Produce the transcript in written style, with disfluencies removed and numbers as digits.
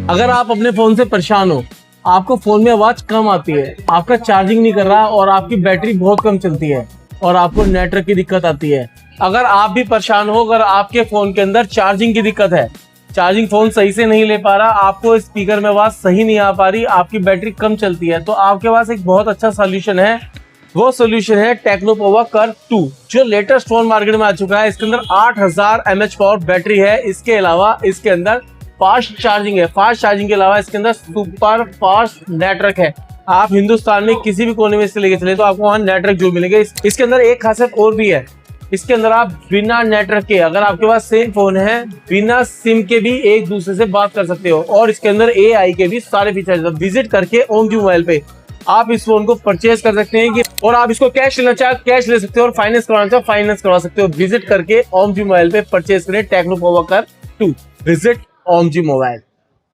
अगर आप अपने फोन से परेशान हो, आपको फोन में आवाज कम आती है, आपका चार्जिंग नहीं कर रहा और आपकी बैटरी बहुत कम चलती है और आपको नेटवर्क की दिक्कत आती है, अगर आप भी परेशान हो, अगर आपके फोन के अंदर चार्जिंग की दिक्कत है, चार्जिंग फोन सही से नहीं ले पा रहा, आपको स्पीकर में आवाज सही नहीं आ पा रही, आपकी बैटरी कम चलती है, तो आपके पास एक बहुत अच्छा सॉल्यूशन है। वो सॉल्यूशन है टेक्नोपोवा कर्व 2, जो लेटेस्ट फोन मार्केट में आ चुका है। इसके अंदर 8000 mAh पावर बैटरी है। इसके अलावा इसके अंदर फास्ट चार्जिंग है। फास्ट चार्जिंग के अलावा इसके अंदर सुपर फास्ट नेटवर्क है। आप हिंदुस्तान में किसी भी कोने में इससे लेके चले तो आपको वहाँ नेटवर्क जो मिलेंगे। इसके अंदर एक खासियत और भी है, इसके अंदर आप बिना नेटवर्क के, अगर आपके पास सेम फोन है, बिना सिम के भी एक दूसरे से बात कर सकते हो। और इसके अंदर AI के भी सारे फीचर्स। विजिट करके ओमजी मोबाइल पे आप इस फोन को परचेज कर सकते हैं और आप इसको कैश लेना चाहे कैश ले सकते हो और फाइनेंस करवाना चाहे फाइनेंस करवा सकते हो। विजिट करके ओमजी मोबाइल पे परचेज करें Tecno Pova curve 2। Visit Omji mobile.